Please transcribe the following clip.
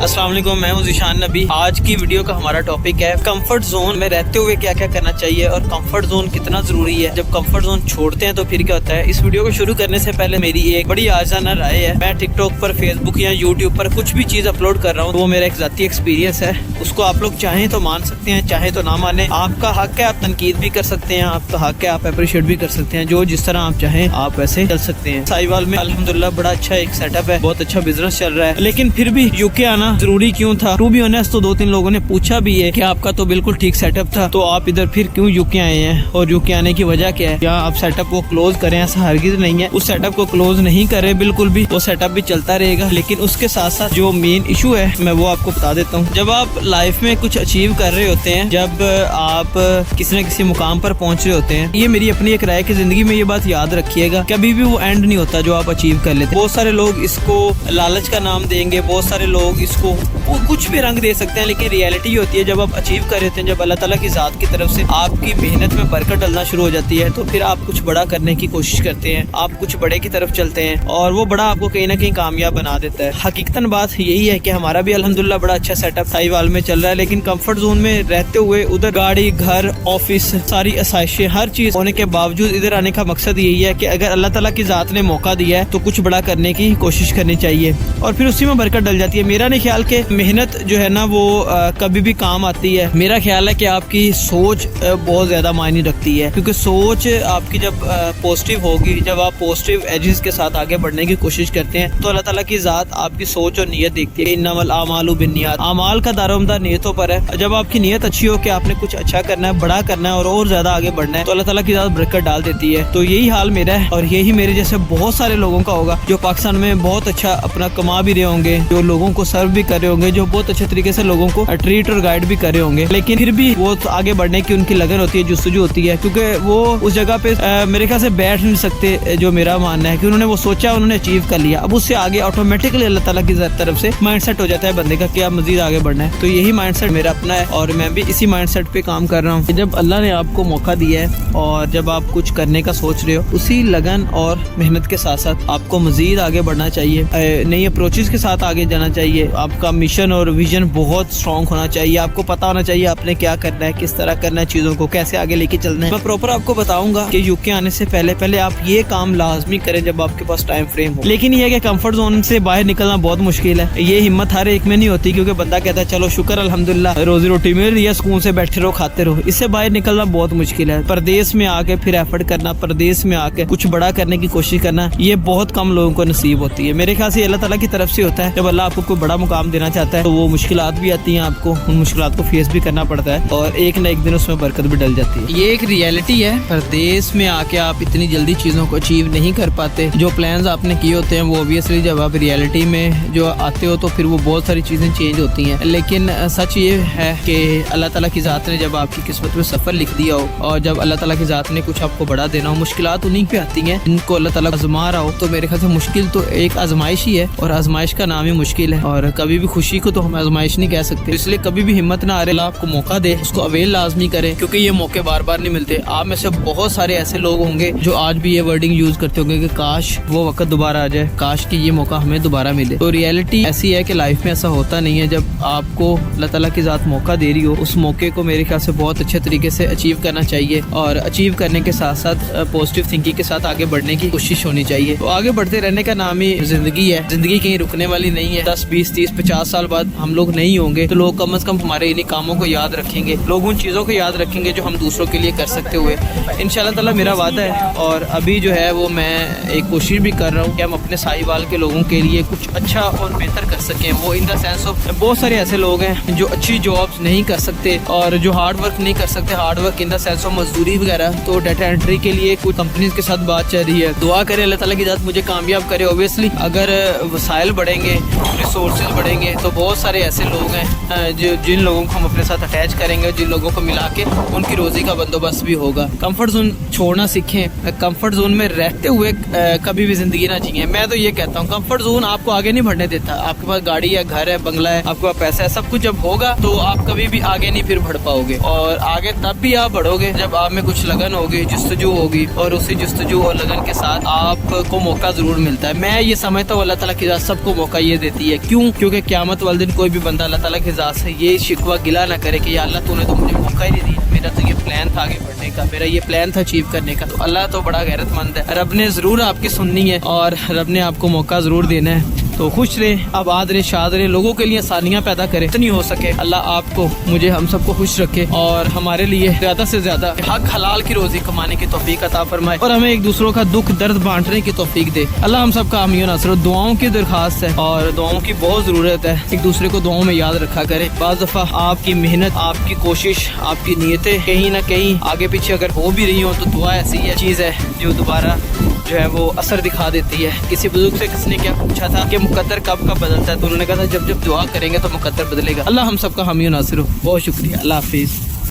अस्सलाम वालेकुम, मैं हूं ज़ीशान नबी। आज की वीडियो का हमारा टॉपिक है कंफर्ट जोन में रहते हुए क्या क्या करना चाहिए और कंफर्ट जोन कितना जरूरी है। जब कंफर्ट जोन छोड़ते हैं तो फिर क्या होता है। इस वीडियो को शुरू करने से पहले मेरी एक बड़ी आजाना राय है, मैं टिकटॉक पर, फेसबुक या यूट्यूब पर कुछ भी चीज़ अपलोड कर रहा हूँ, वो मेरा एक ज़ाती एक्सपीरियंस है। उसको आप लोग चाहें तो मान सकते हैं, चाहे तो ना माने, आपका हक है। आप तनकीद भी कर सकते हैं, आपका हक है, आप अप्रिशिएट भी कर सकते हैं। जो जिस तरह आप चाहें आप वैसे चल सकते हैं। साहिवाल में अल्हम्दुलिल्लाह बड़ा अच्छा एक सेटअप है, बहुत अच्छा बिजनेस चल रहा है। लेकिन फिर भी यूके आना जरूरी क्यों था? टू बी ऑनेस्ट तो 2-3 लोगों ने पूछा भी है कि आपका तो बिल्कुल ठीक सेटअप था, तो आप इधर फिर क्यों यूके आए हैं और यूके आने की वजह क्या है? क्या आप सेटअप को क्लोज करें? ऐसा हरगिज नहीं है। उस सेटअप को क्लोज नहीं करें बिल्कुल भी, वो सेटअप भी चलता रहेगा। लेकिन उसके साथ साथ जो मेन इशू है मैं वो आपको बता देता हूँ। जब आप लाइफ में कुछ अचीव कर रहे होते हैं, जब आप किसी न किसी मुकाम पर पहुंच रहे होते हैं, ये मेरी अपनी एक राय की जिंदगी में ये बात याद रखिएगा, कभी भी वो एंड नहीं होता जो आप अचीव कर लेते हैं। बहुत सारे लोग इसको लालच का नाम देंगे, बहुत सारे लोग इसको कुछ भी रंग दे सकते हैं, लेकिन रियलिटी होती है जब आप अचीव कर रहे होते हैं, जब अल्लाह ताला की ज़ात की तरफ से आपकी मेहनत में बरकत डलना शुरू हो जाती है, तो फिर आप कुछ बड़ा करने की कोशिश करते हैं, आप कुछ बड़े की तरफ चलते हैं और वो बड़ा आपको कहीं ना कहीं कामयाब बना देता है। हकीकतन बात यही है कि हमारा भी अल्हम्दुलिल्लाह बड़ा अच्छा सेटअप साहिवाल में चल रहा है, लेकिन कंफर्ट जोन में रहते हुए उधर गाड़ी, घर, ऑफिस, सारी आसाइशें, हर चीज होने के बावजूद इधर आने का मकसद यही है कि अगर अल्लाह ताला की ज़ात ने मौका दिया है तो कुछ बड़ा करने की कोशिश करनी चाहिए और फिर उसी में बरकत डल जाती है। मेरा नहीं ख्याल कि मेहनत जो है ना वो कभी भी काम आती है। मेरा ख्याल है कि आपकी सोच बहुत ज़्यादा मायने रखती है, क्योंकि सोच आपकी जब पॉजिटिव होगी, जब आप पॉजिटिव एजेस के साथ आगे बढ़ने की कोशिश करते हैं, तो अल्लाह ताला की ज़ात आपकी सोच और नीयत देखती है। इन्नमल आमालु बिन्नियात, आमाल का दारोमदार नीयतों पर है। जब आपकी नीयत अच्छी हो कि आपने कुछ अच्छा करना है, बड़ा करना है और ज़्यादा आगे बढ़ना है, तो अल्लाह ताला की ज़ात बरकत डाल देती है। तो यही हाल मेरा है और यही मेरे जैसे बहुत सारे लोगों का होगा जो पाकिस्तान में बहुत अच्छा अपना कमा भी रहे होंगे, जो लोगों को सर्व भी कर रहे होंगे, जो बहुत अच्छे तरीके से लोगों को ट्रीट और गाइड भी कर रहे होंगे, लेकिन फिर भी वो तो आगे बढ़ने की उनकी लगन होती है, जुस्तजू होती है, क्योंकि वो उस जगह पे मेरे ख्याल से बैठ नहीं सकते। जो मेरा मानना है कि उन्होंने वो सोचा, उन्होंने अचीव कर लिया, अब उससे आगे ऑटोमेटिकली अल्लाह ताला की तरफ से माइंडसेट हो जाता है बंदे का कि आप मजीद आगे बढ़ना है। तो यही माइंडसेट मेरा अपना है और मैं भी इसी माइंडसेट पे काम कर रहा हूँ। जब अल्लाह ने आपको मौका दिया है और जब आप कुछ करने का सोच रहे हो, उसी लगन और मेहनत के साथ साथ आपको मजीद आगे बढ़ना चाहिए, नई अप्रोचेस के साथ आगे जाना चाहिए। आपका मिशन और विजन बहुत स्ट्रॉन्ग होना चाहिए, आपको पता होना चाहिए आपने क्या करना है, किस तरह करना है, चीज़ों को कैसे आगे लेके चलना है। मैं प्रॉपर आपको बताऊंगा कि यूके आने से पहले आप ये काम लाजमी करें जब आपके पास टाइम फ्रेम हो। लेकिन ये है कि कंफर्ट जोन से बाहर निकलना बहुत मुश्किल है। ये हिम्मत हर एक में नहीं होती, क्योंकि बंदा कहता है चलो शुक्र अल्हम्दुलिल्लाह रोजी रोटी मिल रही है, सुकून से बैठे रहो, खाते रहो। इससे बाहर निकलना बहुत मुश्किल है। परदेश में आके फिर एफर्ट करना, परदेश में आके कुछ बड़ा करने की कोशिश करना, ये बहुत कम लोगों को नसीब होती है। मेरे ख्याल से अल्लाह ताला की तरफ से होता है। जब अल्लाह आपको कोई बड़ा मुकाम देना चाहता है तो वो मुश्किलात भी आती हैं, आपको उन मुश्किलात को फेस भी करना पड़ता है और एक ना एक दिन उसमें बरकत भी डल जाती है। ये एक रियलिटी है। परदेश में आके आप इतनी जल्दी चीज़ों को अचीव नहीं कर पाते। जो प्लान्स आपने किए होते हैं वो ऑब्वियसली जब आप रियलिटी में जो आते हो तो फिर वो बहुत सारी चीज़ें चेंज होती हैं। लेकिन सच ये है कि अल्लाह ताला की ज़ात ने जब आपकी किस्मत में सफ़र लिख दिया हो और जब अल्लाह ताला की ज़ात ने कुछ आपको बड़ा देना हो, मुश्किलात उन्हीं पे आती हैं इनको अल्लाह ताला आज़मा रहा हो। तो मेरे ख्याल से मुश्किल तो एक आजमाइश ही है और आजमाइश का नाम ही मुश्किल है। और कभी भी खुशी को तो हम आजमाइश नहीं कह सकते, इसलिए कभी भी हिम्मत ना हारे। अल्लाह आपको मौका दे, उसको अवेल लाजमी करें, क्योंकि ये मौके बार बार नहीं मिलते। आप में से बहुत सारे ऐसे लोग होंगे जो आज भी ये वर्डिंग यूज करते होंगे कि काश वो वक्त दोबारा आ जाए, काश कि ये मौका हमें दोबारा मिले। तो रियलिटी ऐसी है कि लाइफ में ऐसा होता नहीं है। जब आपको अल्लाह ताला की ज़ात मौका दे रही हो, उस मौके को मेरे ख्याल से बहुत अच्छे तरीके से अचीव करना चाहिए और अचीव करने के साथ साथ पॉजिटिव थिंकिंग के साथ आगे बढ़ने की कोशिश होनी चाहिए। तो आगे बढ़ते रहने का नाम ही जिंदगी है। जिंदगी कहीं रुकने वाली नहीं है। 10, 20, 30, 50 साल बाद हम लोग नहीं होंगे तो लोग कम से कम हमारे इन्हीं कामों को याद रखेंगे, लोग उन चीज़ों को याद रखेंगे जो हम दूसरों के लिए कर सकते हुए। इंशाल्लाह ताला मेरा वादा है और अभी जो है वो मैं एक कोशिश भी कर रहा हूँ कि हम अपने साहिवाल के लोगों के लिए कुछ अच्छा और बेहतर कर सकें। वो इन द सेंस ऑफ बहुत सारे ऐसे लोग हैं जो अच्छी जॉब्स नहीं कर सकते और जो हार्ड वर्क नहीं कर सकते, hard work in the sense of मजदूरी वगैरह। तो डाटा एंट्री के लिए कुछ कंपनीज के साथ बात चल रही है। दुआ करें अल्लाह ताला की ज़ात मुझे कामयाब करे। ऑब्वियसली अगर वसाइल बढ़ेंगे, रिसोर्सेज बढ़ेंगे, तो बहुत सारे ऐसे लोग हैं जो जिन लोगों को हम अपने साथ अटैच करेंगे, जिन लोगों को मिला के उनकी रोजी का बंदोबस्त भी होगा। कंफर्ट जोन छोड़ना सीखें। कंफर्ट जोन में रहते हुए कभी भी जिंदगी ना जिए। मैं तो ये कहता हूँ कंफर्ट जोन आपको आगे नहीं बढ़ने देता। आपके पास गाड़ी है, घर है, बंगला है, आपके पास पैसा है, सब कुछ जब होगा तो आप कभी भी आगे नहीं फिर बढ़ पाओगे। और आगे तब भी आप बढ़ोगे जब आप में कुछ लगन होगी, जुस्तजू होगी और उसी जुस्तजू और लगन के साथ आपको मौका जरूर मिलता है। मैं ये समझता हूँ अल्लाह ताला की ज़ात सबको मौका ये देती है। क्यों? क्योंकि کہ قیامت والے دن کوئی بھی بندہ اللہ تعالیٰ کی ذات سے یہ شکوہ گلا نہ کرے کہ یا اللہ تو نے تو مجھے موقع ہی نہیں دیا، میرا تو یہ پلان تھا آگے بڑھنے کا، میرا یہ پلان تھا اچیو کرنے کا۔ تو اللہ تو بڑا غیرت مند ہے، رب نے ضرور آپ کی سننی ہے اور رب نے آپ کو موقع ضرور دینا ہے۔ تو خوش رہے، آباد رہے، شاد رہے، لوگوں کے لیے آسانیاں پیدا کرے، اتنی ہو سکے اللہ آپ کو، مجھے، ہم سب کو خوش رکھے اور ہمارے لیے زیادہ سے زیادہ حق حلال کی روزی کمانے کی توفیق عطا فرمائے اور ہمیں ایک دوسروں کا دکھ درد بانٹنے کی توفیق دے۔ اللہ ہم سب کا حامی و ناصر۔ دعاؤں کی درخواست ہے اور دعاؤں کی بہت ضرورت ہے، ایک دوسرے کو دعاؤں میں یاد رکھا کرے۔ بعض دفعہ آپ کی محنت، آپ کی کوشش، آپ کی نیتیں کہیں نہ کہیں آگے پیچھے اگر ہو بھی رہی ہوں تو دعا ایسی ہے چیز ہے جو دوبارہ جو ہے وہ اثر دکھا دیتی ہے۔ کسی بزرگ سے کسی نے کیا پوچھا تھا کہ مقدر کب کب بدلتا ہے، تو انہوں نے کہا تھا جب جب دعا کریں گے تو مقدر بدلے گا۔ اللہ ہم سب کا حامی و ناصر ہو۔ بہت شکریہ، اللہ حافظ۔